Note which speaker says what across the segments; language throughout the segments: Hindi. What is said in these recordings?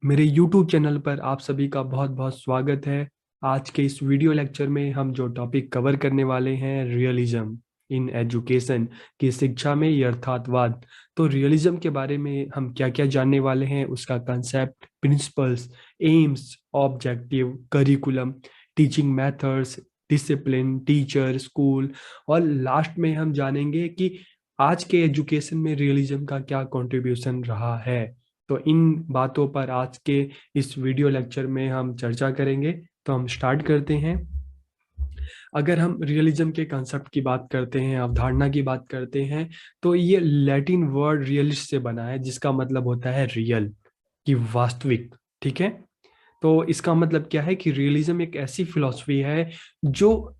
Speaker 1: मेरे YouTube चैनल पर आप सभी का बहुत बहुत स्वागत है। आज के इस वीडियो लेक्चर में हम जो टॉपिक कवर करने वाले हैं, रियलिज्म इन एजुकेशन, की शिक्षा में यथार्थवाद। तो रियलिज्म के बारे में हम क्या क्या जानने वाले हैं, उसका concept, principles, AIIMS, objective, curriculum, teaching methods, discipline, teacher, school, और लास्ट में हम जानेंगे कि आज के एजुकेशन में रियलिज्म का क्या कंट्रीब्यूशन रहा है। तो इन बातों पर आज के इस वीडियो लेक्चर में हम चर्चा करेंगे। तो हम स्टार्ट करते हैं। अगर हम रियलिज्म के कंसेप्ट की बात करते हैं, अवधारणा की बात करते हैं, तो ये लैटिन वर्ड रियलिस्ट से बना है, जिसका मतलब होता है रियल, कि वास्तविक। ठीक है। तो इसका मतलब क्या है कि रियलिज्म एक ऐसी फिलॉसफी है जो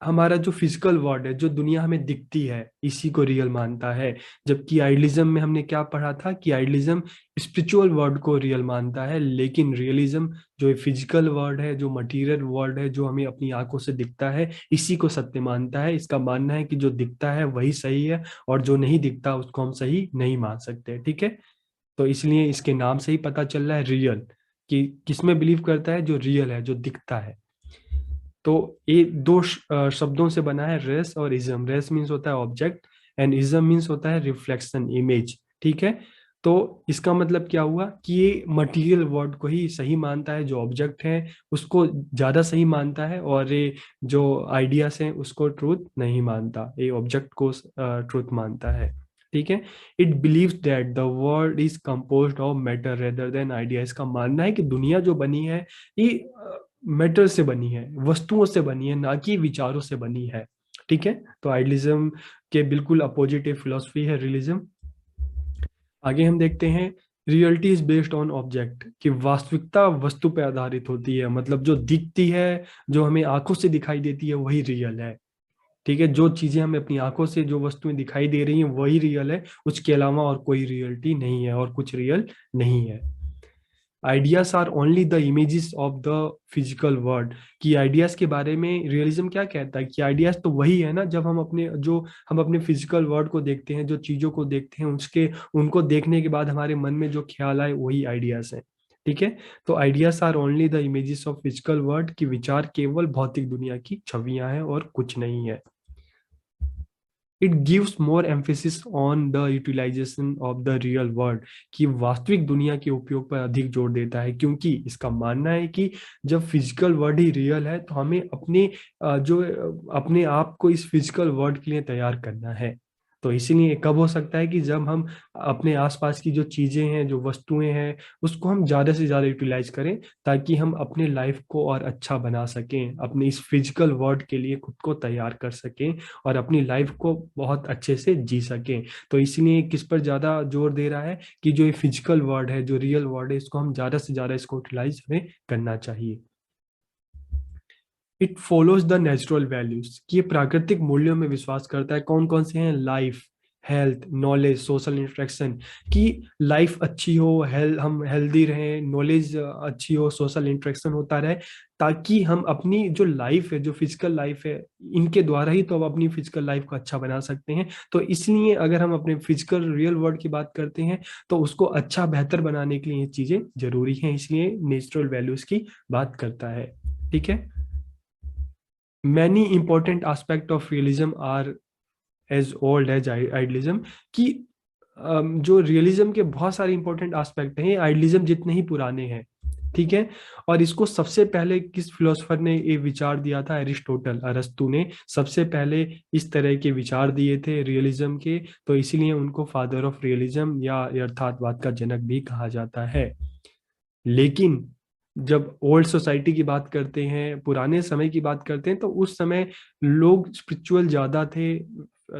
Speaker 1: हमारा जो फिजिकल वर्ल्ड है, जो दुनिया हमें दिखती है, इसी को रियल मानता है। जबकि आइडियलिज्म में हमने क्या पढ़ा था कि आइडियलिज्म स्पिरिचुअल वर्ल्ड को रियल मानता है, लेकिन रियलिज्म जो फिजिकल वर्ल्ड है, जो मटेरियल वर्ल्ड है, जो हमें अपनी आंखों से दिखता है, इसी को सत्य मानता है। इसका मानना है कि जो दिखता है वही सही है, और जो नहीं दिखता उसको हम सही नहीं मान सकते। ठीक है। तो इसलिए इसके नाम से ही पता चल रहा है रियल, कि किसमें बिलीव करता है, जो रियल है, जो दिखता है। तो ये दो शब्दों से बना है, रेस और इज्म। रेस मीन्स होता है ऑब्जेक्ट, एंड इज्म मीन्स होता है रिफ्लेक्शन, इमेज। ठीक है। तो इसका मतलब क्या हुआ कि ये मटेरियल वर्ल्ड को ही सही मानता है, जो ऑब्जेक्ट है उसको ज्यादा सही मानता है, और ये जो आइडियाज हैं उसको ट्रूथ नहीं मानता, ये ऑब्जेक्ट को ट्रूथ मानता है। ठीक है। It believes that the world is composed of matter rather than idea. इसका मानना है कि दुनिया जो बनी है, ये मैटर से बनी है, वस्तुओं से बनी है, ना कि विचारों से बनी है। ठीक है। तो आइडियलिज्म के बिल्कुल अपोजिट फिलोसफी है रियलिज्म। आगे हम देखते हैं, reality is based on object, कि वास्तविकता वस्तु पर आधारित होती है। मतलब जो दिखती है, जो हमें आंखों से दिखाई देती है, वही रियल है। ठीक है। जो चीजें हमें अपनी आंखों से, जो वस्तुएं दिखाई दे रही हैं, वही रियल है। उसके अलावा और कोई रियलिटी नहीं है, और कुछ रियल नहीं है। Ideas are only the images of the physical world, कि आइडियाज के बारे में रियलिज्म क्या कहता है कि आइडियाज तो वही है ना, जब हम अपने फिजिकल वर्ल्ड को देखते हैं, जो चीजों को देखते हैं, उसके उनको देखने के बाद हमारे मन में जो ख्याल आए, वही आइडियाज हैं। ठीक है। तो ideas are only the images of physical world, की विचार केवल भौतिक दुनिया की छवियां हैं और कुछ नहीं है। It gives more emphasis on the utilization of the real world, कि वास्तविक दुनिया के उपयोग पर अधिक जोर देता है, क्योंकि इसका मानना है कि जब फिजिकल वर्ल्ड ही रियल है, तो हमें अपने आप को इस फिजिकल वर्ल्ड के लिए तैयार करना है। तो इसीलिए कब हो सकता है कि जब हम अपने आसपास की जो चीजें हैं, जो वस्तुएं हैं, उसको हम ज्यादा से ज्यादा यूटिलाइज करें, ताकि हम अपने लाइफ को और अच्छा बना सकें, अपने इस फिजिकल वर्ल्ड के लिए खुद को तैयार कर सकें, और अपनी लाइफ को बहुत अच्छे से जी सकें। तो इसलिए किस पर ज्यादा जोर दे रहा है कि जो ये फिजिकल वर्ल्ड है, जो रियल वर्ल्ड है, इसको हम ज्यादा से ज्यादा इसको यूटिलाइज हमें करना चाहिए। It follows the natural values, कि ये प्राकृतिक मूल्यों में विश्वास करता है। कौन कौन से हैं? Life, health, knowledge, social interaction. कि लाइफ अच्छी हो, हम हेल्दी रहें, नॉलेज अच्छी हो, सोशल इंटरेक्शन होता रहे, ताकि हम अपनी जो लाइफ है, जो फिजिकल लाइफ है, इनके द्वारा ही तो हम अपनी फिजिकल लाइफ को अच्छा बना सकते हैं। तो इसलिए अगर हम अपने फिजिकल रियल वर्ल्ड की बात करते हैं, तो उसको अच्छा बेहतर बनाने के लिए ये चीजें जरूरी हैं, इसलिए नेचुरल वैल्यूज की बात करता है। ठीक है। many important aspect of realism are as old as idealism, कि जो रियलिज्म के बहुत सारे इंपॉर्टेंट एस्पेक्ट हैं, आइडियलिज्म जितने ही पुराने हैं। ठीक है। और इसको सबसे पहले किस फिलोसफर ने ये विचार दिया था? अरिस्टोटल, अरस्तु ने सबसे पहले इस तरह के विचार दिए थे रियलिज्म के। तो इसीलिए उनको फादर ऑफ रियलिज्म या यथार्थवाद का जनक भी कहा जाता है। लेकिन जब ओल्ड सोसाइटी की बात करते हैं, पुराने समय की बात करते हैं, तो उस समय लोग स्पिरिचुअल ज्यादा थे,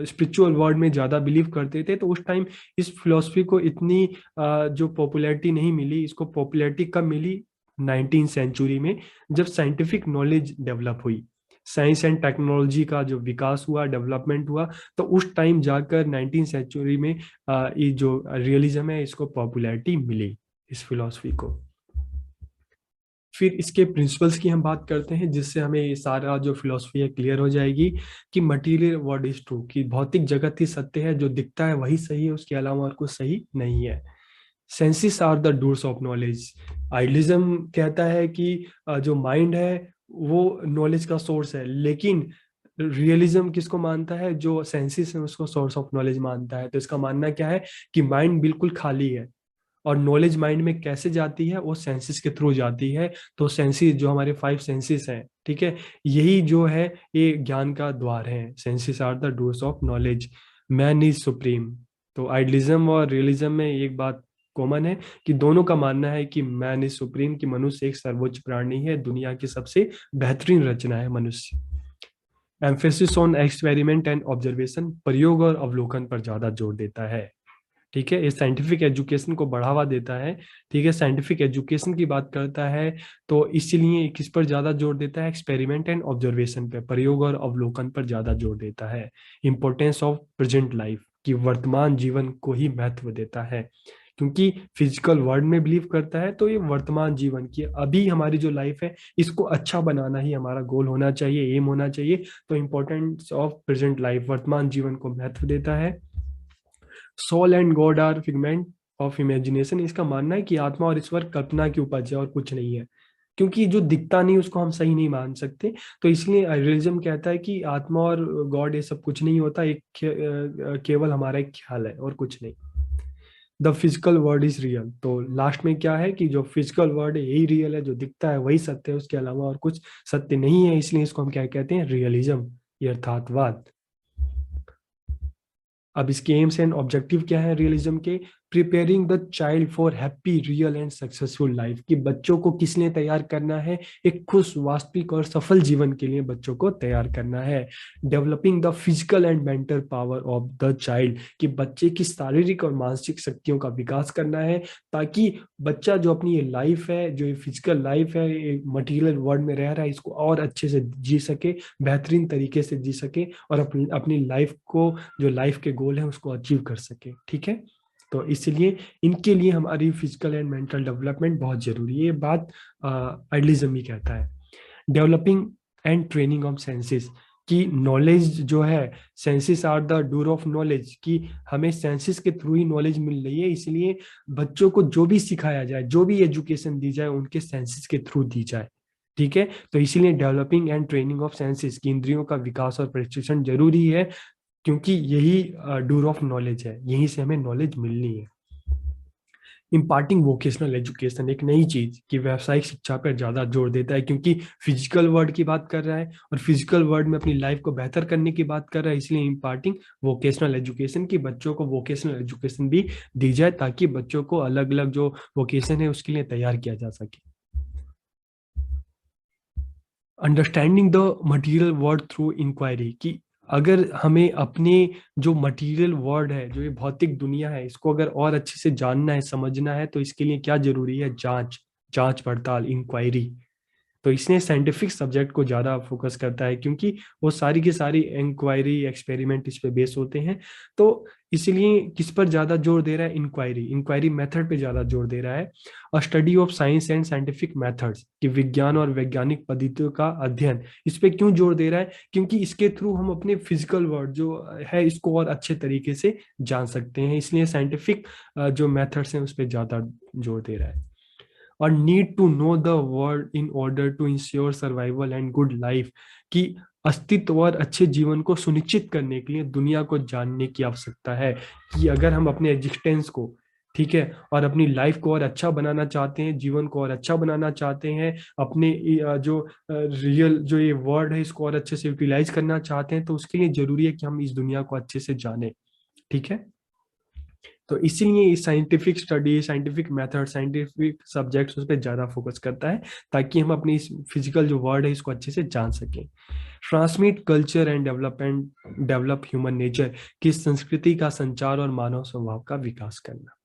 Speaker 1: स्पिरिचुअल वर्ल्ड में ज्यादा बिलीव करते थे। तो उस टाइम इस फिलॉसफी को इतनी जो पॉपुलैरिटी नहीं मिली। इसको पॉपुलैरिटी कब मिली? 19 सेंचुरी में, जब साइंटिफिक नॉलेज डेवलप हुई, साइंस एंड टेक्नोलॉजी का जो विकास हुआ, डेवलपमेंट हुआ, तो उस टाइम जाकर 19 सेंचुरी में ये जो रियलिज्म है, इसको पॉपुलैरिटी मिली, इस फिलॉसफी को। फिर इसके प्रिंसिपल्स की हम बात करते हैं, जिससे हमें ये सारा जो फिलॉसफी है क्लियर हो जाएगी, कि मटीरियल वर्ल्ड इज ट्रू, कि भौतिक जगत ही सत्य है, जो दिखता है वही सही है, उसके अलावा और कुछ सही नहीं है। Senses are the doors of knowledge. Idealism कहता है कि जो माइंड है वो नॉलेज का सोर्स है, लेकिन रियलिज्म किसको मानता है? जो सेंसेस है उसको सोर्स ऑफ नॉलेज मानता है। तो इसका मानना क्या है कि माइंड बिल्कुल खाली है, और नॉलेज माइंड में कैसे जाती है? वो सेंसेस के थ्रू जाती है। तो सेंसेस जो हमारे 5 सेंसेस हैं, ठीक है, यही जो है ये ज्ञान का द्वार है। Senses are the doors of knowledge, man is supreme. तो आइडियलिज्म और रियलिज्म में एक बात कॉमन है कि दोनों का मानना है कि मैन इज सुप्रीम, कि मनुष्य एक सर्वोच्च प्राणी है, दुनिया की सबसे बेहतरीन रचना है मनुष्य। Emphasis on experiment and observation, प्रयोग और अवलोकन पर ज्यादा जोर देता है। ठीक है, ये साइंटिफिक एजुकेशन को बढ़ावा देता है। ठीक है, साइंटिफिक एजुकेशन की बात करता है तो इसलिए किस पर ज्यादा जोर देता है? एक्सपेरिमेंट एंड ऑब्जर्वेशन पे, प्रयोग और अवलोकन पर ज्यादा जोर देता है। इंपॉर्टेंस ऑफ प्रेजेंट लाइफ, कि वर्तमान जीवन को ही महत्व देता है, क्योंकि फिजिकल वर्ल्ड में बिलीव करता है। तो ये वर्तमान जीवन की अभी हमारी जो लाइफ है इसको अच्छा बनाना ही हमारा गोल होना चाहिए, एम होना चाहिए। तो इंपॉर्टेंस ऑफ प्रेजेंट लाइफ, वर्तमान जीवन को महत्व देता है। Soul and God are figment of imagination, इसका मानना है कि आत्मा और ईश्वर कल्पना की उपज है और कुछ नहीं है, क्योंकि जो दिखता नहीं उसको हम सही नहीं मान सकते। तो इसलिए रियलिज्म कहता है कि आत्मा और गॉड ये सब कुछ नहीं होता, एक केवल हमारा एक ख्याल है और कुछ नहीं। The physical world is real, तो लास्ट में क्या है कि जो फिजिकल वर्ल्ड है यही रियल है, जो दिखता है वही सत्य है, उसके अलावा और कुछ सत्य नहीं है। इसलिए इसको हम क्या कहते हैं? रियलिज्म, यथार्थवाद। अब इसके एम्स एंड ऑब्जेक्टिव क्या है रियलिज्म के? Preparing the child for happy, real and successful life, कि बच्चों को किस लिए तैयार करना है? एक खुश, वास्तविक और सफल जीवन के लिए बच्चों को तैयार करना है। Developing the physical and mental power of the child, कि बच्चे की शारीरिक और मानसिक शक्तियों का विकास करना है, ताकि बच्चा जो अपनी ये लाइफ है, जो ये फिजिकल लाइफ है, ये मटेरियल वर्ल्ड में रह रहा है, इसको और अच्छे से जी सके, बेहतरीन तरीके से जी सके, और अपनी अपनी लाइफ को, जो लाइफ के गोल है उसको अचीव कर सके। ठीक है, तो इसलिए इनके लिए हमारी फिजिकल एंड मेंटल डेवलपमेंट बहुत जरूरी है। ये बात आइडियलिज्म ही कहता है। Developing and training of senses, कि नॉलेज जो है, senses are the door of knowledge, कि हमें सेंसेस के थ्रू ही नॉलेज मिल रही है। इसलिए बच्चों को जो भी सिखाया जाए, जो भी एजुकेशन दी जाए, उनके सेंसेस के थ्रू दी जाए। ठीक है, तो इसीलिए developing and training of senses, की इंद्रियों का विकास और प्रशिक्षण जरूरी है, क्योंकि यही डोर ऑफ नॉलेज है, यहीं से हमें नॉलेज मिलनी है। इम्पार्टिंग वोकेशनल एजुकेशन, एक नई चीज कि व्यावसायिक शिक्षा पर ज्यादा जोर देता है, क्योंकि फिजिकल वर्ल्ड की बात कर रहा है और फिजिकल वर्ल्ड में अपनी लाइफ को बेहतर करने की बात कर रहा है। इसलिए इम्पार्टिंग वोकेशनल एजुकेशन, की बच्चों को वोकेशनल एजुकेशन भी दी जाए, ताकि बच्चों को अलग अलग जो वोकेशन है उसके लिए तैयार किया जा सके। Understanding the material world through inquiry, कि अगर हमें अपने जो मटेरियल वर्ल्ड है, जो ये भौतिक दुनिया है, इसको अगर और अच्छे से जानना है, समझना है, तो इसके लिए क्या जरूरी है? जांच, जांच पड़ताल, इंक्वायरी। तो इसने साइंटिफिक सब्जेक्ट को ज़्यादा फोकस करता है, क्योंकि वो सारी की सारी इंक्वायरी, एक्सपेरिमेंट इस पे बेस होते हैं। तो इसलिए किस पर ज़्यादा जोर दे रहा है? इंक्वायरी, इंक्वायरी मेथड पे ज़्यादा जोर दे रहा है। और study of science and scientific methods, कि विज्ञान और वैज्ञानिक पद्धतियों का अध्ययन, इस पे क्यों जोर दे रहा है? क्योंकि इसके थ्रू हम अपने फिजिकल वर्ल्ड जो है इसको और अच्छे तरीके से जान सकते हैं। इसलिए साइंटिफिक जो मेथड्स हैं उस पर ज़्यादा जोर दे रहा है। और need to know the world in order to ensure survival and good life, कि अस्तित्व और अच्छे जीवन को सुनिश्चित करने के लिए दुनिया को जानने की आवश्यकता है। कि अगर हम अपने एग्जिस्टेंस को, ठीक है, और अपनी लाइफ को और अच्छा बनाना चाहते हैं, जीवन को और अच्छा बनाना चाहते हैं, अपने जो रियल जो ये वर्ल्ड है इसको और अच्छे से यूटिलाइज करना चाहते हैं, तो उसके लिए जरूरी है कि हम इस दुनिया को अच्छे से जाने। ठीक है, तो इसीलिए scientific study, scientific method, scientific subjects उस पर ज़्यादा फोकस करता है, ताकि हम अपनी इस फिजिकल जो वर्ल्ड है इसको अच्छे से जान सकें। Transmit culture and development, develop human nature, की संस्कृति का संचार और मानव स्वभाव का विकास करना।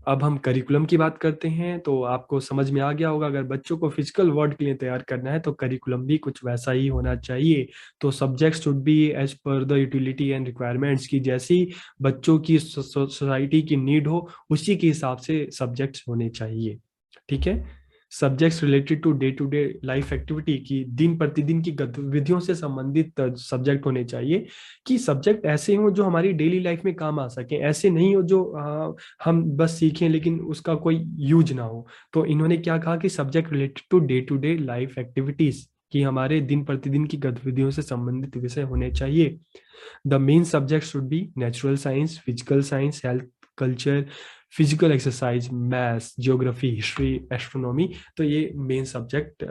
Speaker 1: अब हम करिकुलम की बात करते हैं, तो आपको समझ में आ गया होगा, अगर बच्चों को फिजिकल वर्ल्ड के लिए तैयार करना है तो करिकुलम भी कुछ वैसा ही होना चाहिए। तो subject should be as per the utility and requirements, की जैसी बच्चों की सोसाइटी की नीड हो उसी के हिसाब से सब्जेक्ट्स होने चाहिए। ठीक है, subjects related to day life activity की दिन प्रतिदिन की गतिविधियों से संबंधित सब्जेक्ट होने चाहिए, कि सब्जेक्ट ऐसे हों जो हमारी डेली लाइफ में काम आ सके, ऐसे नहीं हो जो हम बस सीखें लेकिन उसका कोई यूज ना हो। तो इन्होंने क्या कहा कि subject related to day life activities, कि हमारे दिन प्रतिदिन की गतिविधियों से संबंधित विषय होने चाहिए। The main subject should B natural science, physical science, health, culture, physical exercise, maths, geography, history, astronomy. तो ये मेन सब्जेक्ट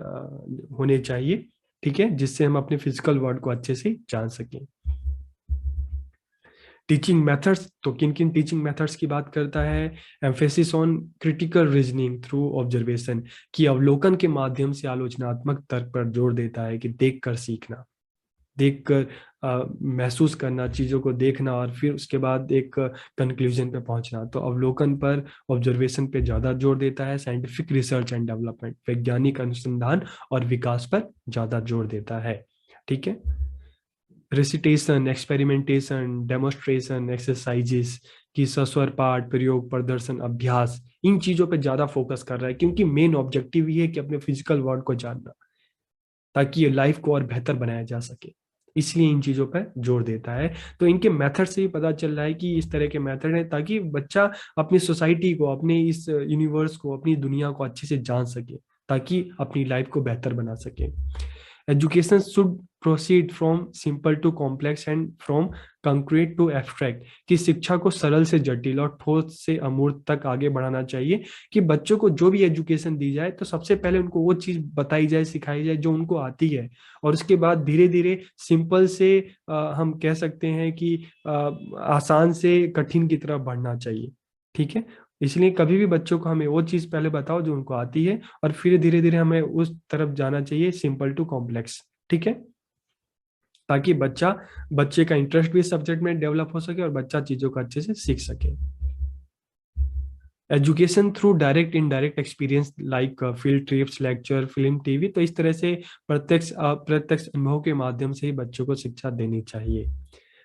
Speaker 1: होने चाहिए, ठीक है, जिससे हम अपने फिजिकल वर्ल्ड को अच्छे से जान सकें। टीचिंग मेथड्स, तो किन किन टीचिंग मेथड्स की बात करता है? Emphasis on critical reasoning through observation, कि अवलोकन के माध्यम से आलोचनात्मक तर्क पर जोर देता है, कि देख कर सीखना, देखकर महसूस करना, चीजों को देखना और फिर उसके बाद एक कंक्लूजन पे पहुंचना। तो अवलोकन पर, ऑब्जर्वेशन पे ज्यादा जोर देता है। साइंटिफिक रिसर्च एंड डेवलपमेंट, वैज्ञानिक अनुसंधान और विकास पर ज्यादा जोर देता है, ठीक है। रेसिटेशन, एक्सपेरिमेंटेशन, डेमोस्ट्रेशन, एक्सरसाइजेस, की सस्वर पाठ, प्रयोग, प्रदर्शन, अभ्यास, इन चीजों पे ज्यादा फोकस कर रहा है, क्योंकि मेन ऑब्जेक्टिव ये है कि अपने फिजिकल वर्ल्ड को जानना, ताकि ये लाइफ को और बेहतर बनाया जा सके, इसलिए इन चीजों पर जोर देता है। तो इनके मेथड से ही पता चल रहा है कि इस तरह के मेथड है, ताकि बच्चा अपनी सोसाइटी को, अपने इस यूनिवर्स को, अपनी दुनिया को अच्छे से जान सके, ताकि अपनी लाइफ को बेहतर बना सके। Education should proceed from simple to complex and from concrete to abstract, कि शिक्षा को सरल से जटिल और ठोस से अमूर्त तक आगे बढ़ाना चाहिए। कि बच्चों को जो भी एजुकेशन दी जाए तो सबसे पहले उनको वो चीज बताई जाए, सिखाई जाए जो उनको आती है, और उसके बाद धीरे धीरे सिंपल से हम कह सकते हैं कि आसान से कठिन की तरफ बढ़ना चाहिए, ठीक है। इसलिए कभी भी बच्चों को हमें वो चीज पहले बताओ जो उनको आती है, और फिर धीरे धीरे हमें उस तरफ जाना चाहिए, सिंपल टू कॉम्प्लेक्स, ठीक है, ताकि बच्चे का इंटरेस्ट भी इस सब्जेक्ट में डेवलप हो सके और बच्चा चीजों को अच्छे से सीख सके। Education through direct indirect experience like field trips, lecture, film, TV, तो इस तरह से प्रत्यक्ष अप्रत्यक्ष अनुभव के माध्यम से ही बच्चों को शिक्षा देनी चाहिए।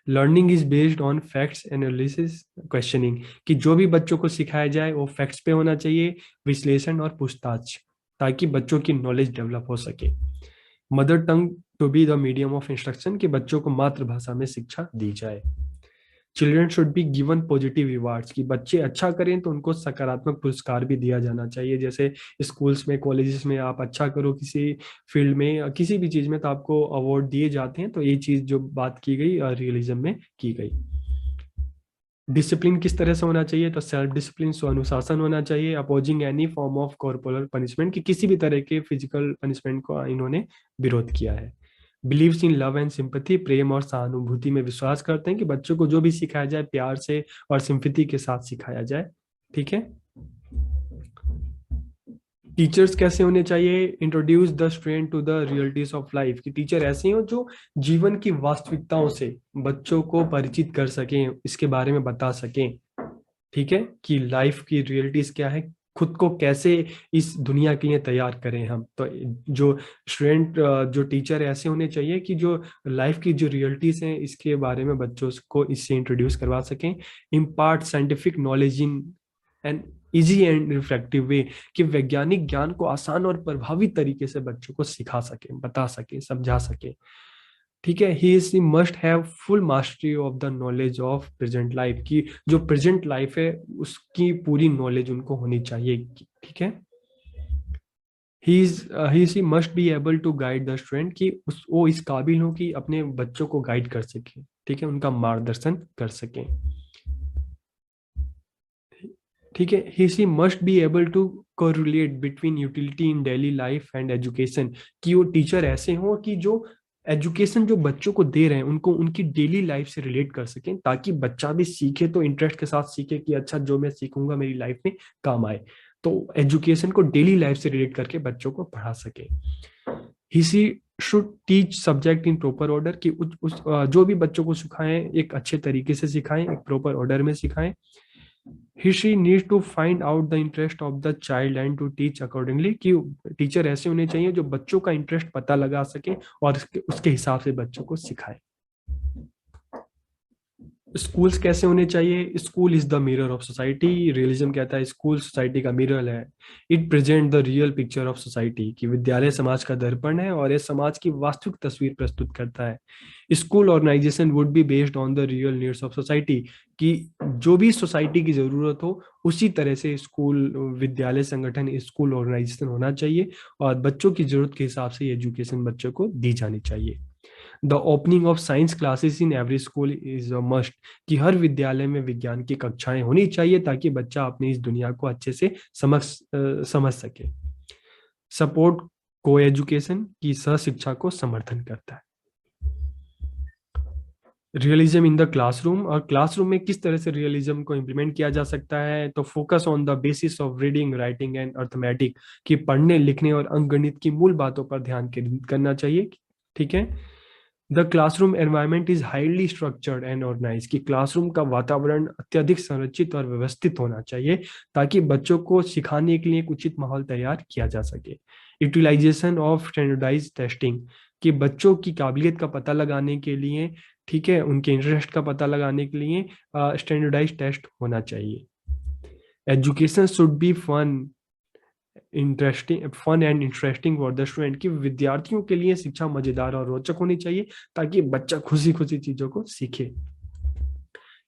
Speaker 1: Learning is based on facts, analysis, questioning, कि जो भी बच्चों को सिखाया जाए वो फैक्ट्स पे होना चाहिए, विश्लेषण और पूछताछ, ताकि बच्चों की नॉलेज डेवलप हो सके। Mother tongue to be the medium of instruction, कि बच्चों को मातृभाषा में शिक्षा दी जाए। Children should be given positive rewards, कि बच्चे अच्छा करें तो उनको सकारात्मक पुरस्कार भी दिया जाना चाहिए। जैसे स्कूल्स में, कॉलेजेस में आप अच्छा करो किसी फील्ड में, किसी भी चीज में, तो आपको अवार्ड दिए जाते हैं। तो ये चीज जो बात की गई रियलिज्म में की गई। डिसिप्लिन किस तरह से होना चाहिए? तो सेल्फ डिसिप्लिन, स्व अनुशासन होना चाहिए। Opposing any form of corporal punishment, कि किसी भी तरह के फिजिकल पनिशमेंट को इन्होंने विरोध किया है। Believes in love and sympathy, प्रेम और सहानुभूति में विश्वास करते हैं, कि बच्चों को जो भी सिखाया जाए प्यार से और सिंपैथी के साथ सिखाया जाए, ठीक है। टीचर्स कैसे होने चाहिए? Introduce the student to the realities of life, कि टीचर ऐसे हो जो जीवन की वास्तविकताओं से बच्चों को परिचित कर सकें, इसके बारे में बता सकें, ठीक है, कि लाइफ की रियलिटीज क्या है, खुद को कैसे इस दुनिया के लिए तैयार करें हम। तो जो स्टूडेंट, जो टीचर ऐसे होने चाहिए कि जो लाइफ की जो रियलिटीज हैं इसके बारे में बच्चों को इससे इंट्रोड्यूस करवा सकें। Impart scientific knowledge in an easy and reflective way, कि वैज्ञानिक ज्ञान को आसान और प्रभावी तरीके से बच्चों को सिखा सके, बता सके, समझा सके, ठीक है। He is must have full mastery of the knowledge of present life, की जो प्रेजेंट लाइफ है उसकी पूरी नॉलेज उनको होनी चाहिए, ठीक है। He must be able to guide the student, कि वो इस काबिल हो कि अपने बच्चों को गाइड कर सके, ठीक है, उनका मार्गदर्शन कर सके, ठीक है। He must be able to correlate between utility in daily life and education, कि वो टीचर ऐसे हों कि जो एजुकेशन जो बच्चों को दे रहे हैं उनको उनकी डेली लाइफ से रिलेट कर सकें, ताकि बच्चा भी सीखे तो इंटरेस्ट के साथ सीखे, कि अच्छा जो मैं सीखूंगा मेरी लाइफ में काम आए। तो एजुकेशन को डेली लाइफ से रिलेट करके बच्चों को पढ़ा सके। He should teach subject in proper order, कि जो भी बच्चों को सिखाएं एक अच्छे तरीके से सिखाएं, एक प्रॉपर ऑर्डर में सिखाएं। She needs to find out the interest of the child and to teach accordingly, कि टीचर ऐसे होने चाहिए जो बच्चों का इंटरेस्ट पता लगा सके और उसके हिसाब से बच्चों को सिखाए। स्कूल्स कैसे होने चाहिए? School is the mirror of society. Realism कहता है स्कूल सोसाइटी का मिरर है। It present the real picture of society, कि विद्यालय समाज का दर्पण है और ये समाज की वास्तविक तस्वीर प्रस्तुत करता है। School organization would be based on the real needs of society, कि जो भी सोसाइटी की जरूरत हो उसी तरह से स्कूल, विद्यालय संगठन, स्कूल ऑर्गेनाइजेशन होना चाहिए और बच्चों की जरूरत के हिसाब से एजुकेशन बच्चों को दी जानी चाहिए। The opening of science classes in every school is a must, कि हर विद्यालय में विज्ञान की कक्षाएं होनी चाहिए ताकि बच्चा अपनी इस दुनिया को अच्छे से समझ सके। सपोर्ट को एजुकेशन, की सह शिक्षा को समर्थन करता है। रियलिज्म इन द क्लासरूम, और क्लासरूम में किस तरह से रियलिज्म को इम्प्लीमेंट किया जा सकता है? तो focus on the basis of reading, writing and arithmetic, कि पढ़ने लिखने और अंकगणित की मूल बातों पर ध्यान केंद्रित करना चाहिए। ठीक है। The classroom environment is highly structured and organize, कि क्लासरूम का वातावरण अत्यधिक संरचित और व्यवस्थित होना चाहिए ताकि बच्चों को सिखाने के लिए एक उचित माहौल तैयार किया जा सके। यूटिलाइजेशन ऑफ स्टैंडर्डाइज टेस्टिंग, कि बच्चों की काबिलियत का पता लगाने के लिए, ठीक है, उनके इंटरेस्ट का पता लगाने के लिए स्टैंडर्डाइज टेस्ट होना चाहिए। Education should be fun and interesting for the student, कि विद्यार्थियों के लिए शिक्षा मजेदार और रोचक होनी चाहिए ताकि बच्चा खुशी खुशी चीजों को सीखे।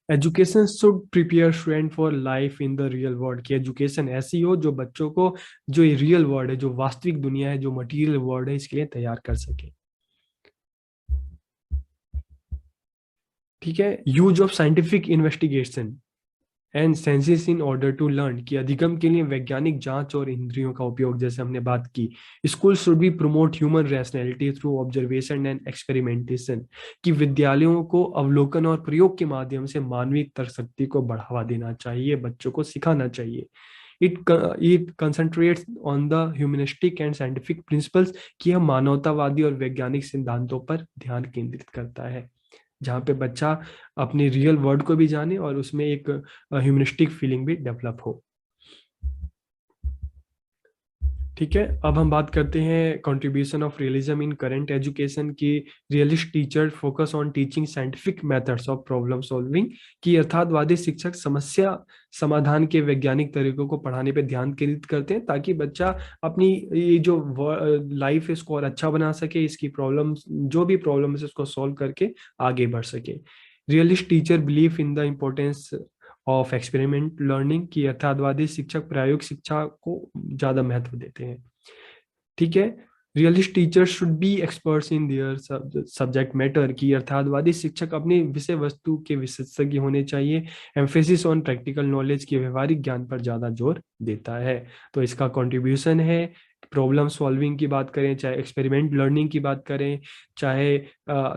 Speaker 1: Education should prepare student for life in the real world, की एजुकेशन ऐसी हो जो बच्चों को जो रियल वर्ल्ड है, जो वास्तविक दुनिया है, जो मटेरियल वर्ल्ड है, इसके लिए तैयार कर सके। ठीक है। Use of scientific investigation and senses in order to learn, की अधिगम के लिए वैज्ञानिक जांच और इंद्रियों का उपयोग, जैसे हमने बात की। School should be promote human rationality through observation and experimentation, कि विद्यालयों को अवलोकन और प्रयोग के माध्यम से मानवीय तर्क शक्ति को बढ़ावा देना चाहिए, बच्चों को सिखाना चाहिए। It concentrates on the humanistic and scientific principles, कि यह मानवतावादी और वैज्ञानिक सिद्धांतों पर ध्यान केंद्रित करता है, जहाँ पे बच्चा अपने रियल वर्ल्ड को भी जाने और उसमें एक ह्यूमनिस्टिक फीलिंग भी डेवलप हो। ठीक है। अब हम बात करते हैं contribution of realism in current education की। Realist teacher focus on teaching scientific methods of problem solving, की यथार्थवादी शिक्षक समस्या समाधान के वैज्ञानिक तरीकों को पढ़ाने पे ध्यान केंद्रित करते हैं ताकि बच्चा अपनी ये जो लाइफ है इसको और अच्छा बना सके, इसकी प्रॉब्लम्स, जो भी प्रॉब्लम्स है उसको सॉल्व करके आगे बढ़ सके। Realist teacher believe in the importance of experiment learning, की यथार्थवादी शिक्षक प्रायोगिक शिक्षा को ज्यादा महत्व देते हैं। ठीक है। Realist teacher should be experts in their subject matter, की अर्थातवादी शिक्षक अपनी विषय वस्तु के विशेषज्ञ होने चाहिए। एम्फेसिस ऑन प्रैक्टिकल नॉलेज, के व्यवहारिक ज्ञान पर ज्यादा जोर देता है। तो इसका कंट्रीब्यूशन है, प्रॉब्लम सॉल्विंग की बात करें, चाहे एक्सपेरिमेंट लर्निंग की बात करें, चाहे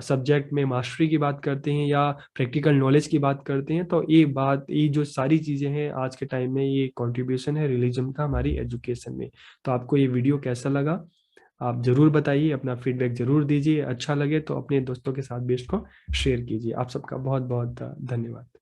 Speaker 1: सब्जेक्ट में मास्टरी की बात करते हैं या प्रैक्टिकल नॉलेज की बात करते हैं, तो ये जो सारी चीजें हैं आज के टाइम में, ये कंट्रीब्यूशन है रिलीजन का हमारी एजुकेशन में। तो आपको ये वीडियो कैसा लगा आप जरूर बताइए, अपना फीडबैक जरूर दीजिए। अच्छा लगे तो अपने दोस्तों के साथ भी इसको शेयर कीजिए। आप सबका बहुत बहुत धन्यवाद।